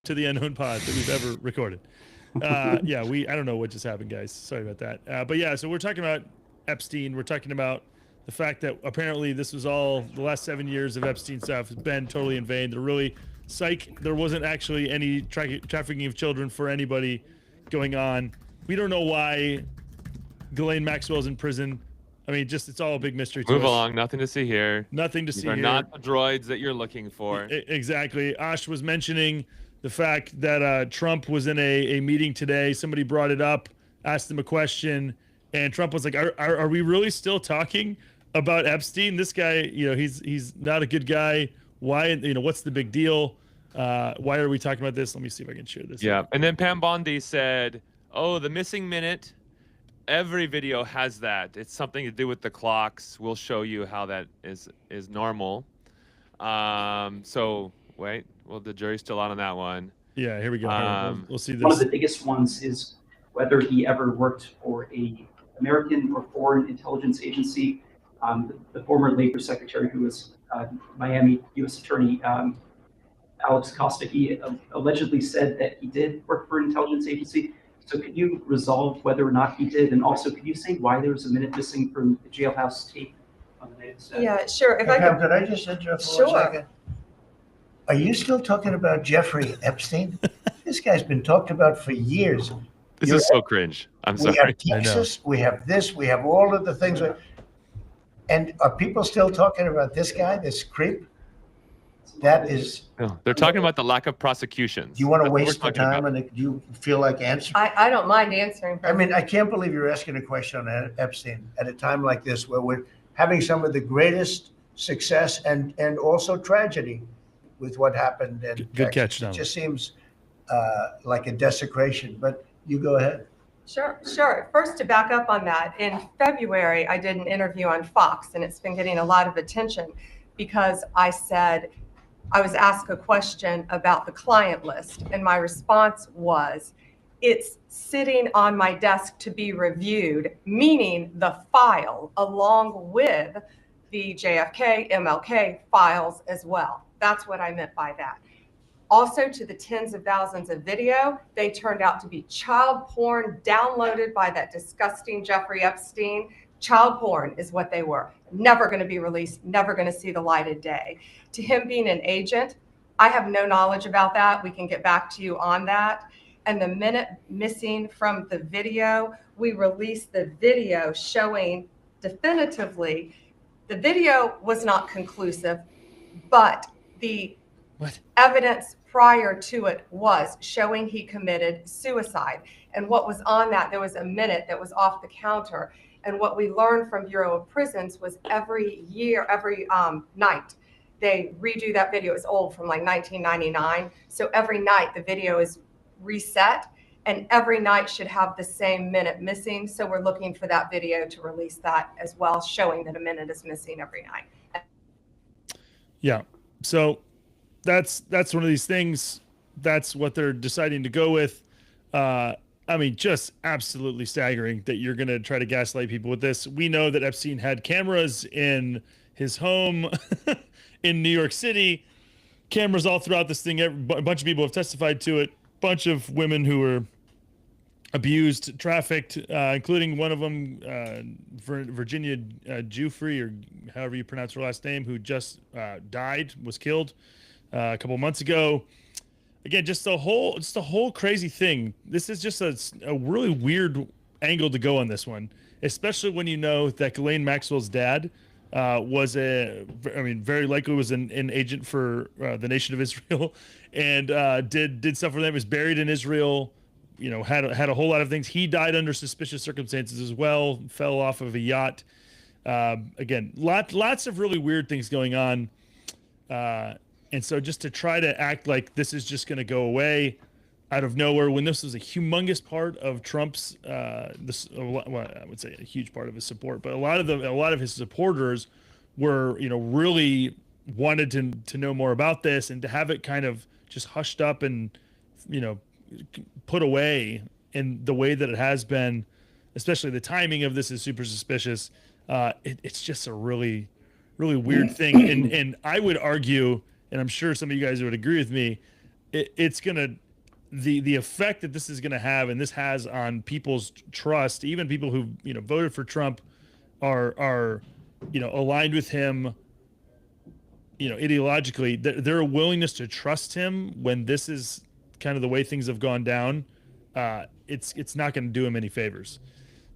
to the Unknown Pod that we've ever recorded. Yeah, I don't know what just happened, guys. Sorry about that. But yeah, so we're talking about Epstein. We're talking about the fact that apparently this was all the last 7 years of Epstein stuff has been totally in vain. They're really there wasn't actually any trafficking of children for anybody going on. We don't know why Ghislaine Maxwell's in prison. I mean, just it's all a big mystery to us. Move along. Nothing to see here. Nothing to see here. These are not the droids that you're looking for. Exactly. Ash was mentioning the fact that Trump was in a meeting today. Somebody brought it up, asked him a question, and Trump was like, are we really still talking about Epstein? This guy, he's not a good guy. Why, what's the big deal? Why are we talking about this? Let me see if I can share this. Yeah. And then Pam Bondi said, oh, the missing minute. Every video has that. It's something to do with the clocks. We'll show you how that is normal. So wait, well, the jury's still out on that one. Yeah, here we go. We'll see this. One of the biggest ones is whether he ever worked for a American or foreign intelligence agency. The former Labor Secretary, who was Miami U.S. Attorney Alex Costa, he allegedly said that he did work for an intelligence agency. So could you resolve whether or not he did? And also, could you say why there was a minute missing from the jailhouse tape on the night of Saturday? Yeah, sure. If could I just interrupt for 1 second? Are you still talking about Jeffrey Epstein? This guy's been talked about for years. This is so cringe. I'm sorry. We have Texas, we have this, we have all of the things. And are people still talking about this guy, this creep? That is. No, they're talking about the lack of prosecutions. Do you want to waste the time and do you feel like answering? I don't mind answering. I mean, I can't believe you're asking a question on Epstein at a time like this where we're having some of the greatest success and also tragedy with what happened. And good catch, It just seems like a desecration, but you go ahead. Sure. First, to back up on that, in February, I did an interview on Fox, and it's been getting a lot of attention because I said, I was asked a question about the client list, and my response was, it's sitting on my desk to be reviewed, meaning the file along with the JFK, MLK files as well. That's what I meant by that. Also, to the tens of thousands of video, they turned out to be child porn downloaded by that disgusting Jeffrey Epstein. Child porn is what they were. Never going to be released, never going to see the light of day. To him being an agent, I have no knowledge about that. We can get back to you on that. And the minute missing from the video, we released the video showing definitively the video was not conclusive, but the evidence prior to it was showing he committed suicide. And what was on that, there was a minute that was off the counter. And what we learned from Bureau of Prisons was every night, they redo that video. It's old, from like 1999. So every night the video is reset, and every night should have the same minute missing. So we're looking for that video to release that as well, showing that a minute is missing every night. Yeah. So that's one of these things. That's what they're deciding to go with. I mean, just absolutely staggering that you're going to try to gaslight people with this. We know that Epstein had cameras in his home in New York City, cameras all throughout this thing. A bunch of people have testified to it. Bunch of women who were abused, trafficked, including one of them, Virginia Giuffre, or however you pronounce her last name, who just died, was killed a couple months ago. Again, just the whole crazy thing. This is just a really weird angle to go on this one, especially when you know that Ghislaine Maxwell's dad was very likely was an agent for the Nation of Israel, and did stuff for them. Was buried in Israel. You know, had a whole lot of things. He died under suspicious circumstances as well. Fell off of a yacht. Again, lots of really weird things going on. And so just to try to act like this is just going to go away out of nowhere, when this was a humongous part of Trump's, I would say a huge part of his support, but a lot of his supporters were, really wanted to know more about this, and to have it kind of just hushed up and, put away in the way that it has been, especially the timing of this is super suspicious. It's just a really, really weird thing. And I would argue, and I'm sure some of you guys would agree with me, it's gonna the effect that this is gonna have, and this has on people's trust, even people who voted for Trump, are aligned with him, ideologically. Their willingness to trust him when this is kind of the way things have gone down, it's not going to do him any favors.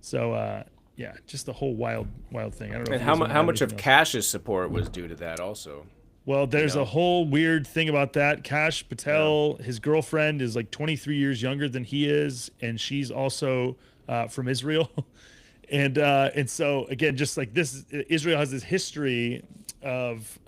So yeah, just the whole wild thing. I don't know. And how much of Cash's support was due to that also? Well, there's a whole weird thing about that. Cash Patel, his girlfriend is like 23 years younger than he is, and she's also from Israel. And so again, just like this, Israel has this history of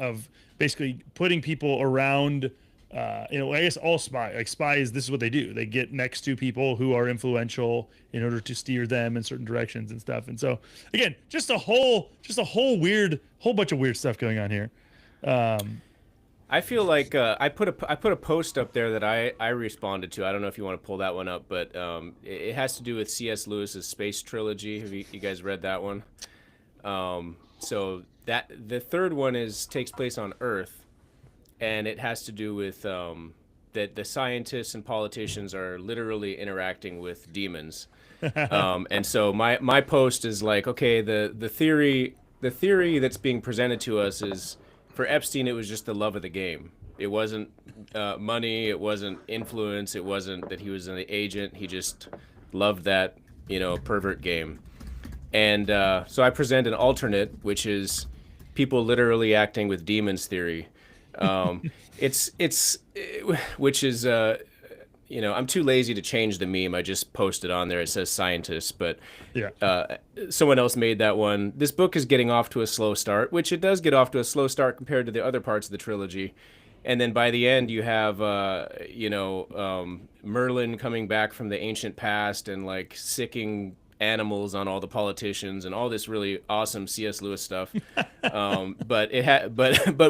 basically putting people around. I guess all spies. This is what they do. They get next to people who are influential in order to steer them in certain directions and stuff. And so again, just a whole bunch of weird stuff going on here. I feel like I put a post up there that I responded to. I don't know if you want to pull that one up, but it has to do with C.S. Lewis's Space Trilogy. Have you guys read that one? So that the third one takes place on Earth, and it has to do with that the scientists and politicians are literally interacting with demons. And so my post is like, okay, the theory that's being presented to us is, for Epstein, it was just the love of the game. It wasn't money. It wasn't influence. It wasn't that he was an agent. He just loved that, pervert game. And so I present an alternate, which is people literally acting with demons theory. Which is I'm too lazy to change the meme. I just posted on there. It says scientists, but someone else made that one. This book is getting off to a slow start, which it does get off to a slow start compared to the other parts of the trilogy. And then by the end, you have, Merlin coming back from the ancient past and like sicking animals on all the politicians and all this really awesome C.S. Lewis stuff. But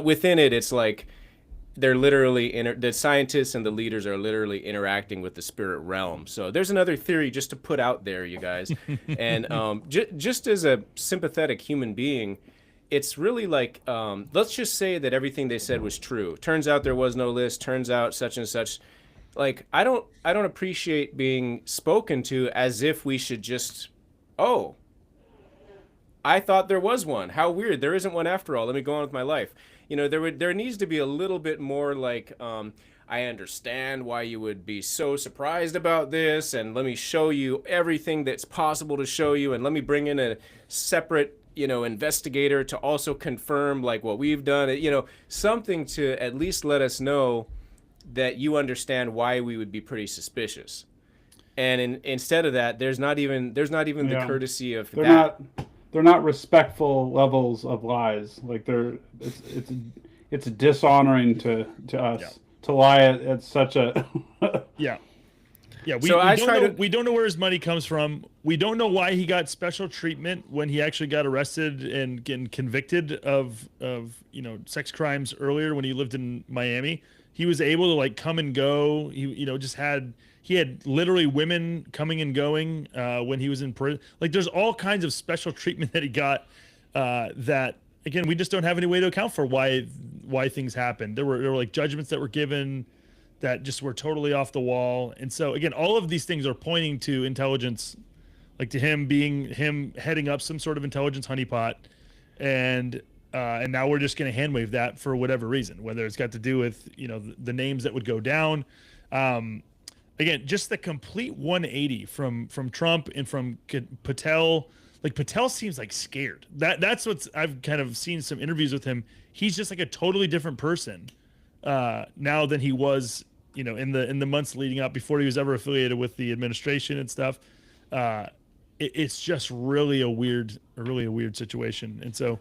within it, it's like, they're literally the scientists and the leaders are literally interacting with the spirit realm. So there's another theory just to put out there, you guys. And just as a sympathetic human being, it's really like, let's just say that everything they said was true. Turns out there was no list. Turns out such and such. Like, I don't appreciate being spoken to as if we should just, oh, I thought there was one. How weird. There isn't one after all. Let me go on with my life. There needs to be a little bit more like, I understand why you would be so surprised about this, and let me show you everything that's possible to show you, and let me bring in a separate, investigator to also confirm like what we've done, something to at least let us know that you understand why we would be pretty suspicious. And instead of that, there's not even the courtesy of that. They're not respectful levels of lies. Like it's dishonoring to us to lie at such a we don't know where his money comes from. We don't know why he got special treatment when he actually got arrested and getting convicted of sex crimes earlier when he lived in Miami. He was able to like come and go. He had literally women coming and going when he was in prison. Like, there's all kinds of special treatment that he got that, again, we just don't have any way to account for why things happened. There were like judgments that were given that just were totally off the wall. And so, again, all of these things are pointing to intelligence, like to him heading up some sort of intelligence honeypot. And now we're just going to handwave that for whatever reason, whether it's got to do with, the names that would go down. Again, just the complete 180 from Trump and from Patel. Like, Patel seems like scared. That's what I've kind of seen some interviews with him. He's just like a totally different person now than he was, in the months leading up before he was ever affiliated with the administration and stuff. It's just really a weird situation. And so,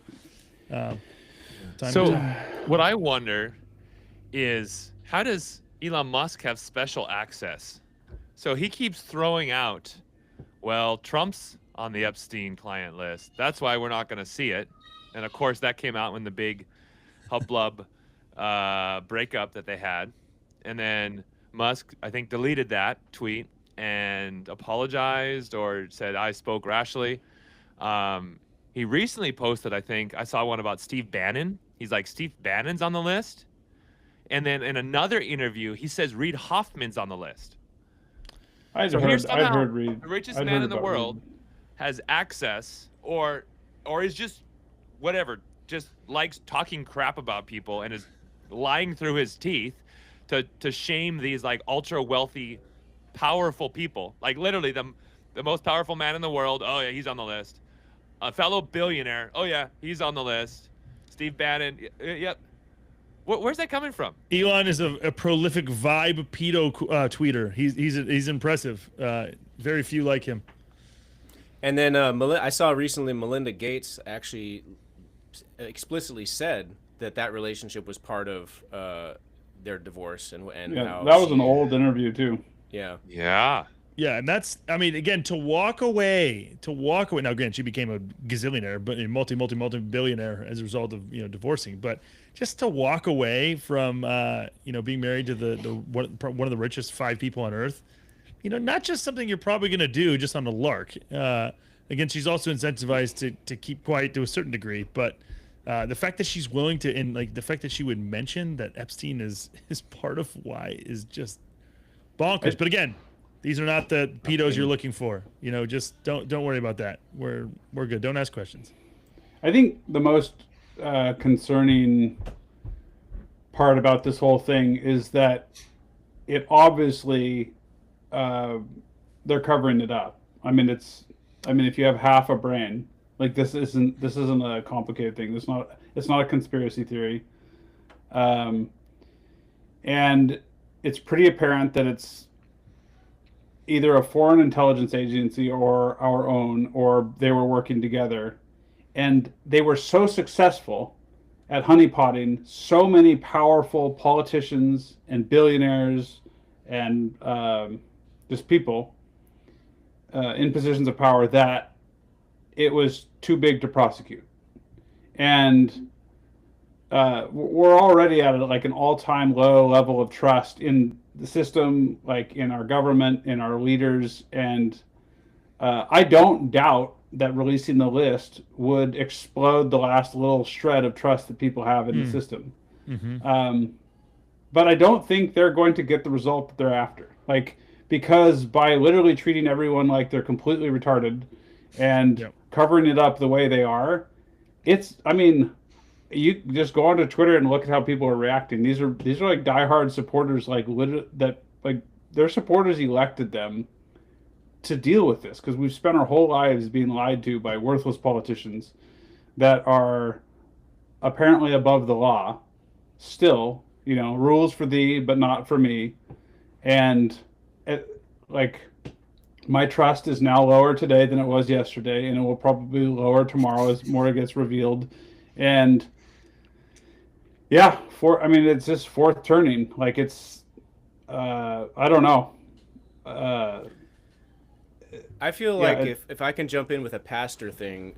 what I wonder is, how does Elon Musk have special access? So he keeps throwing out, well, Trump's on the Epstein client list. That's why we're not going to see it. And of course, that came out when the big hubbub breakup that they had. And then Musk, I think, deleted that tweet and apologized or said, I spoke rashly. He recently posted, I think, I saw one about Steve Bannon. He's like, Steve Bannon's on the list. And then in another interview, he says Reid Hoffman's on the list. I'd So here's heard somehow Reed. the richest I'd man heard in the about Reed. world has access, or is just whatever, just likes talking crap about people and is lying through his teeth to shame these like ultra wealthy, powerful people. Like literally the most powerful man in the world. Oh yeah, he's on the list. A fellow billionaire. Oh yeah, he's on the list. Steve Bannon. Yep. Where's that coming from? Elon is a prolific vibe pedo tweeter. He's impressive. Very few like him. And then I saw recently Melinda Gates actually explicitly said that relationship was part of their divorce and Yeah, how that was an old interview too. Yeah. Yeah. Yeah, and that's, I mean, again, to walk away. Now, again, she became a gazillionaire, but a multi billionaire as a result of, divorcing. But just to walk away from, being married to one of the richest 5 people on earth, not just something you're probably going to do just on a lark. Again, she's also incentivized to keep quiet to a certain degree. But the fact that she's willing to, and like the fact that she would mention that Epstein is part of why is just bonkers. But again, these are not the pedos you're looking for. Just don't worry about that. We're good. Don't ask questions. I think the most concerning part about this whole thing is that it obviously they're covering it up. I mean, if you have half a brain, like this isn't a complicated thing. It's not a conspiracy theory, and it's pretty apparent that it's either a foreign intelligence agency or our own, or they were working together. And they were so successful at honeypotting so many powerful politicians and billionaires and just people in positions of power that it was too big to prosecute. And we're already at like an all-time low level of trust in the system, like in our government, in our leaders. And I don't doubt that releasing the list would explode the last little shred of trust that people have in the system. Mm-hmm. But I don't think they're going to get the result that they're after. Like, because by literally treating everyone like they're completely retarded and covering it up the way they are, you just go onto Twitter and look at how people are reacting. These are like diehard supporters, like their supporters elected them to deal with this, because we've spent our whole lives being lied to by worthless politicians that are apparently above the law. Still, rules for thee, but not for me. And my trust is now lower today than it was yesterday, and it will probably be lower tomorrow as more gets revealed. And yeah, it's just fourth turning. Like it's, I don't know. I feel like if I can jump in with a pastor thing,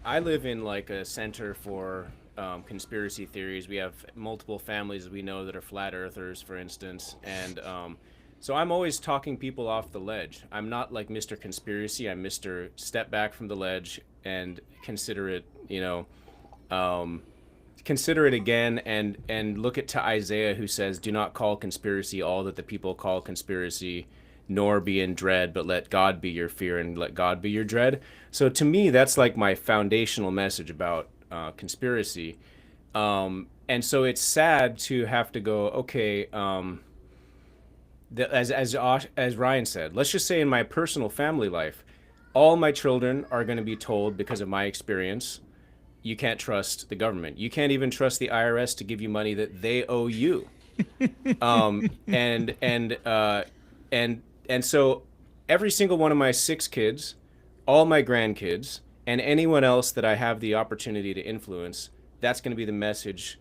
I live in like a center for conspiracy theories. We have multiple families we know that are flat earthers, for instance, and so I'm always talking people off the ledge. I'm not like Mr. Conspiracy. I'm Mr. Step back from the ledge and consider it, consider it again, and look to Isaiah, who says, "Do not call conspiracy all that the people call conspiracy, nor be in dread, but let God be your fear and let God be your dread." So to me, that's like my foundational message about conspiracy. And so it's sad to have to go, okay, as Ryan said, let's just say in my personal family life, all my children are going to be told, because of my experience, you can't trust the government. You can't even trust the IRS to give you money that they owe you. And so every single one of my 6 kids, all my grandkids, and anyone else that I have the opportunity to influence, that's going to be the message.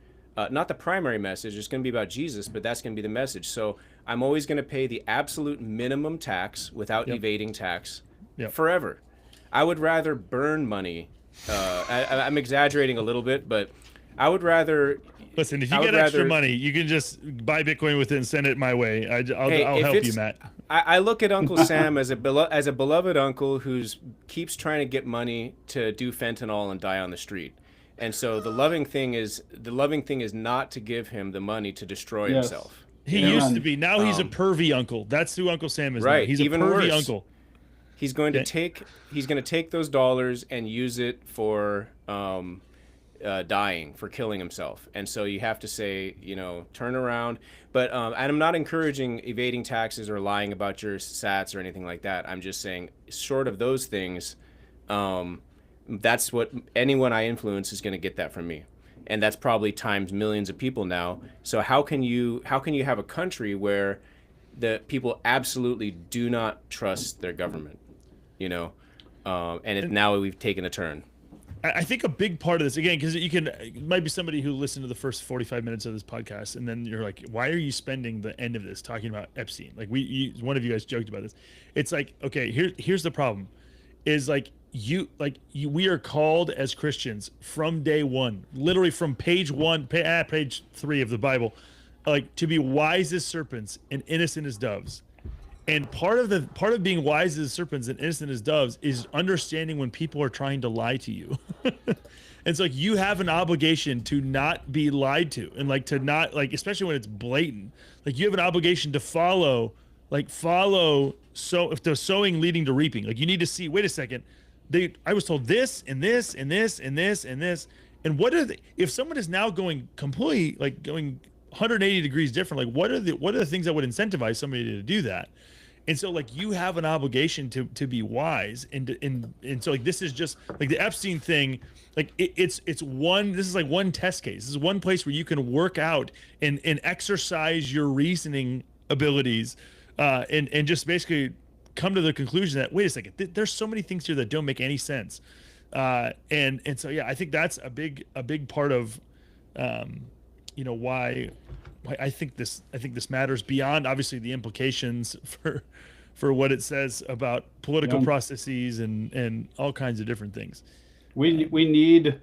Not the primary message, it's going to be about Jesus, but that's going to be the message. So I'm always going to pay the absolute minimum tax without evading tax forever. I would rather burn money. I'm exaggerating a little bit, but I would rather... Listen, if you get extra money, you can just buy Bitcoin with it and send it my way. I'll help you, Matt. I look at Uncle Sam as a beloved uncle who keeps trying to get money to do fentanyl and die on the street. And so the loving thing is not to give him the money to destroy Yes. himself. He you know? used to be. Now he's a Um, pervy uncle. That's who Uncle Sam is now. Right, He's a even pervy worse. uncle. He's going to Okay. take those dollars and use it for dying, for killing himself. And so you have to say, turn around. But and I'm not encouraging evading taxes or lying about your sats or anything like that. I'm just saying, short of those things, that's what anyone I influence is going to get that from me. And that's probably times millions of people now. So how can you have a country where the people absolutely do not trust their government, now we've taken a turn. I think a big part of this, again, because it might be somebody who listened to the first 45 minutes of this podcast, and then you're like, why are you spending the end of this talking about Epstein? Like one of you guys joked about this. It's like, okay, here's the problem, is like we are called as Christians from day one, literally from page 3 of the Bible, like to be wise as serpents and innocent as doves. And part of being wise as serpents and innocent as doves is understanding when people are trying to lie to you. It's like you have an obligation to not be lied to, and like to not, like, especially when it's blatant, like you have an obligation to follow. So if the sowing leading to reaping, like you need to see, wait a second, I was told this and this and this and this and this, and if someone is now going completely, like going 180 degrees different, like what are the things that would incentivize somebody to do that? And so like you have an obligation to be wise, and so like this is just like the Epstein thing, like this is like one test case. This is one place where you can work out and exercise your reasoning abilities, and just basically come to the conclusion that, wait a second, there's so many things here that don't make any sense, and so yeah, I think that's a big part of why I think this matters beyond obviously the implications for what it says about political processes and all kinds of different things. We need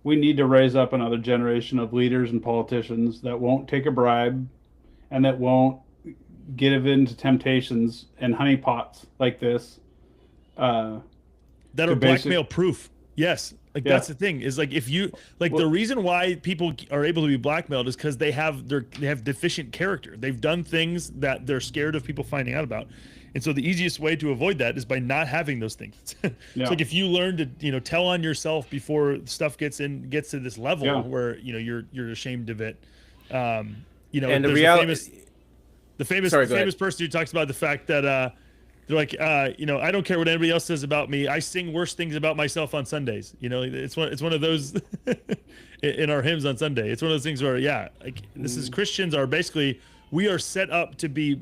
to raise up another generation of leaders and politicians that won't take a bribe and that won't give in to temptations and honeypots like this. That are blackmail proof. Yes. Like that's the thing, is like, if you the reason why people are able to be blackmailed is because they have deficient character. They've done things that they're scared of people finding out about. And so the easiest way to avoid that is by not having those things. It's like if you learn to, tell on yourself before stuff gets to this level where, you're ashamed of it. And the reality, the famous person who talks about the fact that, they're like, I don't care what anybody else says about me. I sing worse things about myself on Sundays. It's one of those in our hymns on Sunday. It's one of those things where, this is Christians are basically, we are set up to be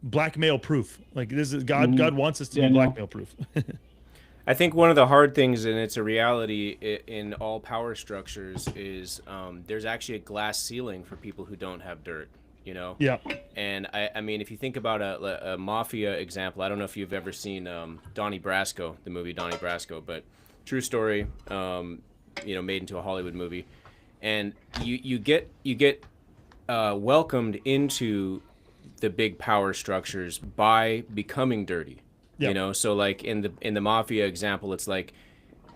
blackmail proof. Like this is God wants us to be blackmail proof. I think one of the hard things, and it's a reality in all power structures, is there's actually a glass ceiling for people who don't have dirt. Yeah. And I mean, if you think about a mafia example, I don't know if you've ever seen Donnie Brasco, the movie Donnie Brasco, but true story, made into a Hollywood movie, and you get welcomed into the big power structures by becoming dirty. Yep. So like in the mafia example, it's like,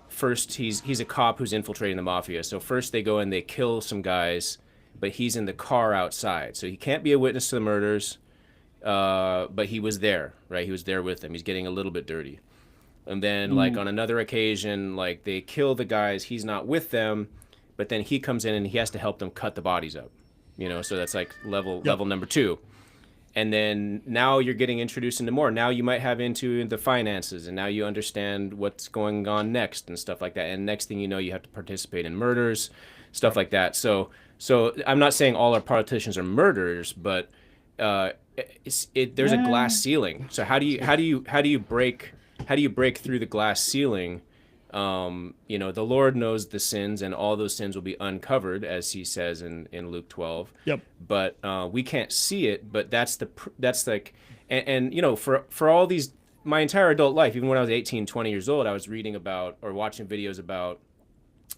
first he's a cop who's infiltrating the mafia. So first they go and they kill some guys, but he's in the car outside, so he can't be a witness to the murders, but he was there, right? He was there with them. He's getting a little bit dirty. And then like on another occasion, like they kill the guys, he's not with them, but then he comes in and he has to help them cut the bodies up, so that's like level number 2. And then now you're getting introduced into more. Now you might have into the finances, and now you understand what's going on next and stuff like that. And next thing you know, you have to participate in murders, stuff like that. So I'm not saying all our politicians are murderers, but there's a glass ceiling. So how do you break through the glass ceiling? The Lord knows the sins, and all those sins will be uncovered, as he says in Luke 12. Yep. But we can't see it. But that's like, and for all these, my entire adult life, even when I was 18, 20 years old, I was reading about or watching videos about,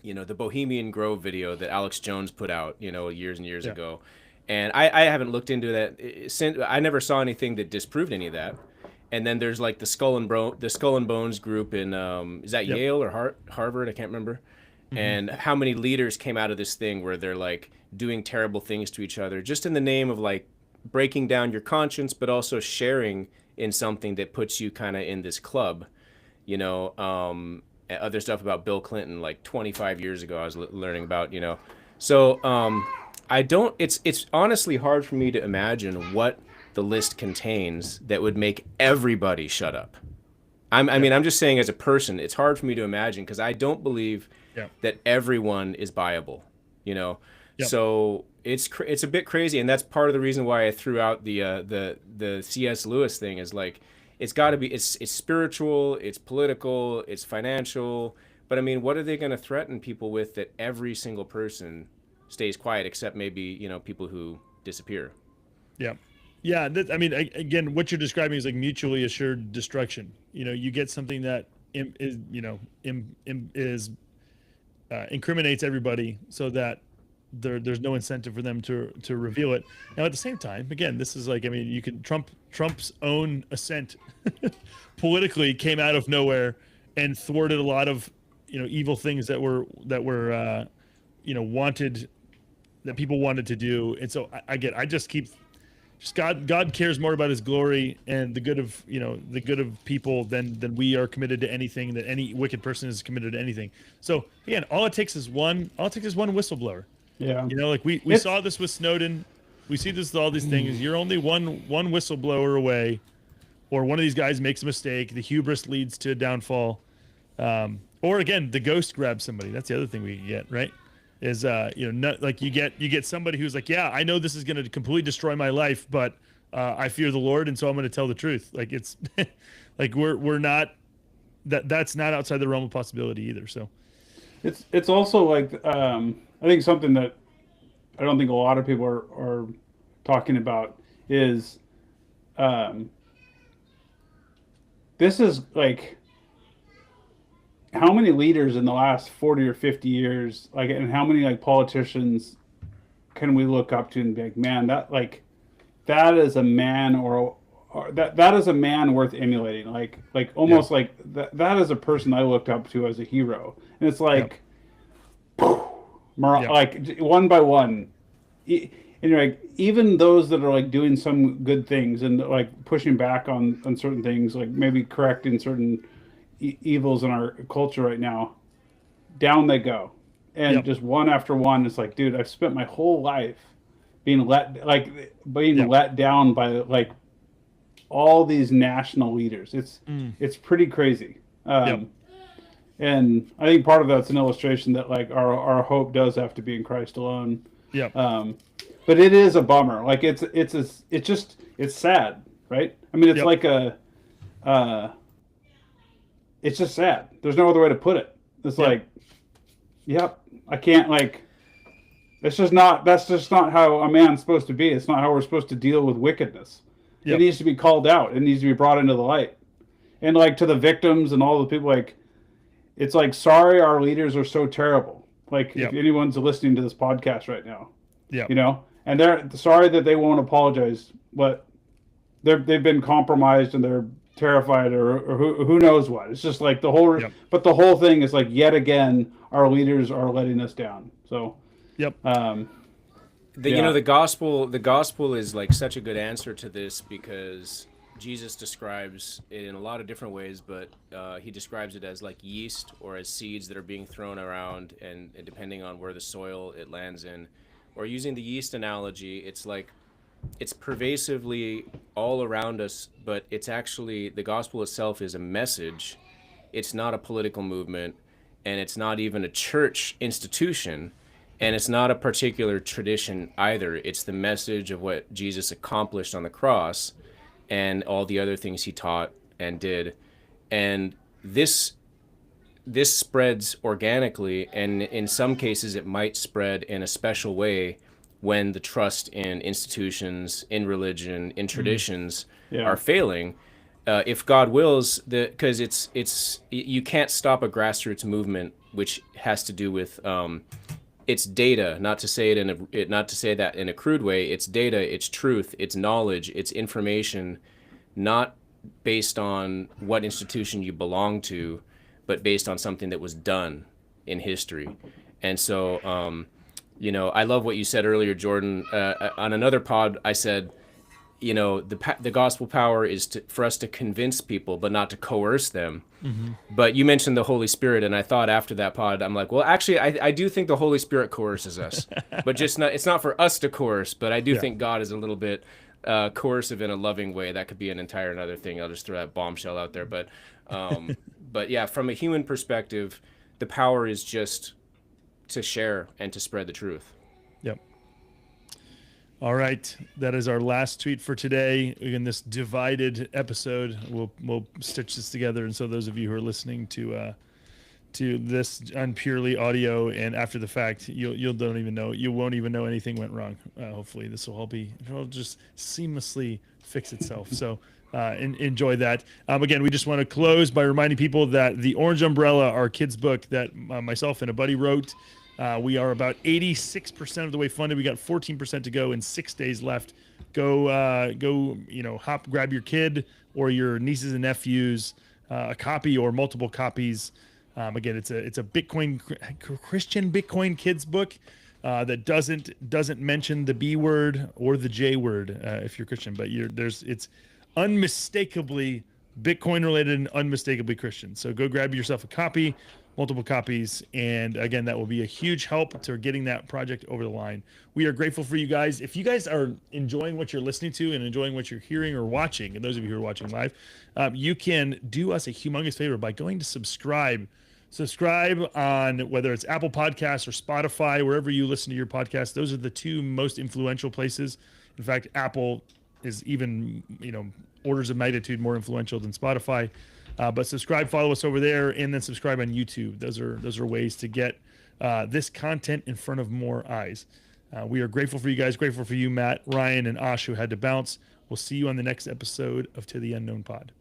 the Bohemian Grove video that Alex Jones put out, years and years ago. And I haven't looked into that since. I never saw anything that disproved any of that. and then there's like the Skull and Bones group in is that Yep. Yale or Harvard? I can't remember. And how many leaders came out of this thing where they're like doing terrible things to each other just in the name of like breaking down your conscience, but also sharing in something that puts you kind of in this club, you know. Other stuff about Bill Clinton like 25 years ago I was learning about, you know. So I don't, it's honestly hard for me to imagine what the list contains that would make everybody shut up. I mean, I'm just saying as a person, it's hard for me to imagine because I don't believe that everyone is buyable, you know. So it's a bit crazy, and that's part of the reason why I threw out the C.S. Lewis thing is like it's got to be it's spiritual, it's political, it's financial, but I mean, what are they going to threaten people with that every single person stays quiet except maybe, you know, people who disappear? Yeah, I mean, again, what you're describing is like mutually assured destruction. You know, you get something that is, you know, incriminates everybody, so that there's no incentive for them to reveal it. Now, at the same time, again, this is like, I mean, you can Trump's own ascent politically came out of nowhere and thwarted a lot of, you know, evil things that were you know, wanted, that people wanted to do. And so I just keep. Just God cares more about his glory and the good of, you know, the good of people than we are committed to anything, that any wicked person is committed to anything. So again, all it takes is one whistleblower. Yeah. You know, like we saw this with Snowden. We see this with all these things. You're only one whistleblower away, or one of these guys makes a mistake. The hubris leads to downfall. Or again, the ghost grabs somebody. That's the other thing we can get, right? Is you know, not like you get somebody who's like, yeah, I know this is going to completely destroy my life, but I fear the Lord, and so I'm going to tell the truth. Like it's like we're not that's not outside the realm of possibility either. So It's also like I think something that I don't think a lot of people are talking about is this is like how many leaders in the last 40 or 50 years, like, and how many like politicians can we look up to and be like, man, that is a man or that is a man worth emulating. Like almost like that is a person I looked up to as a hero. And it's like, like one by one, and you're like, even those that are like doing some good things and like pushing back on certain things, like maybe correcting certain evils in our culture right now, down they go. And just one after one, it's like, dude, I've spent my whole life being let down by like all these national leaders. It's pretty crazy. And I think part of that's an illustration that like our hope does have to be in Christ alone. But it is a bummer. Like it's sad, right? I mean, it's like it's just sad. There's no other way to put it. It's like, I can't like, that's just not how a man's supposed to be. It's not how we're supposed to deal with wickedness. It needs to be called out. It needs to be brought into the light. And like to the victims and all the people, like, it's like, sorry, our leaders are so terrible. Like if anyone's listening to this podcast right now, you know, and they're sorry that they won't apologize, but they've been compromised and they're terrified or who knows what. It's just like the whole but the whole thing is like, yet again our leaders are letting us down. So you know, the gospel is like such a good answer to this, because Jesus describes it in a lot of different ways, but he describes it as like yeast or as seeds that are being thrown around, and depending on where the soil it lands in, or using the yeast analogy, it's like it's pervasively all around us, but it's actually, the gospel itself is a message. It's not a political movement, and it's not even a church institution, and it's not a particular tradition either. It's the message of what Jesus accomplished on the cross and all the other things he taught and did. And this spreads organically, and in some cases it might spread in a special way when the trust in institutions, in religion, in traditions are failing. If God wills, because it's you can't stop a grassroots movement, which has to do with it's data. Not to say that in a crude way. It's data. It's truth. It's knowledge. It's information. Not based on what institution you belong to, but based on something that was done in history. And so, I love what you said earlier, Jordan. On another pod, I said, the gospel power is for us to convince people, but not to coerce them. Mm-hmm. But you mentioned the Holy Spirit, and I thought after that pod, I'm like, well, actually, I do think the Holy Spirit coerces us, but it's not for us to coerce. But I do think God is a little bit coercive in a loving way. That could be an entire another thing. I'll just throw that bombshell out there. But yeah, from a human perspective, the power is just to share and to spread the truth. Yep. All right, that is our last tweet for today. In this divided episode, we'll stitch this together. And so those of you who are listening to this on purely audio and after the fact, you won't even know anything went wrong. Hopefully, this will it'll just seamlessly fix itself. So enjoy that. Again, we just want to close by reminding people that the Orange Umbrella, our kids' book that myself and a buddy wrote. We are about 86% of the way funded. We got 14% to go and 6 days left. Go, grab your kid or your nieces and nephews a copy or multiple copies. Again, it's a Christian Bitcoin kids book that doesn't mention the B word or the J word if you're Christian, but it's unmistakably Bitcoin related and unmistakably Christian. So go grab yourself a copy. Multiple copies, and again, that will be a huge help to getting that project over the line. We are grateful for you guys. If you guys are enjoying what you're listening to and enjoying what you're hearing or watching, and those of you who are watching live, you can do us a humongous favor by going to subscribe on whether it's Apple Podcasts or Spotify, wherever you listen to your podcast. Those are the two most influential places. In fact, Apple is even orders of magnitude more influential than Spotify. But subscribe, follow us over there, and then subscribe on YouTube. Those are ways to get this content in front of more eyes. We are grateful for you guys, grateful for you, Matt, Ryan, and Ash, who had to bounce. We'll see you on the next episode of To the Unknown Pod.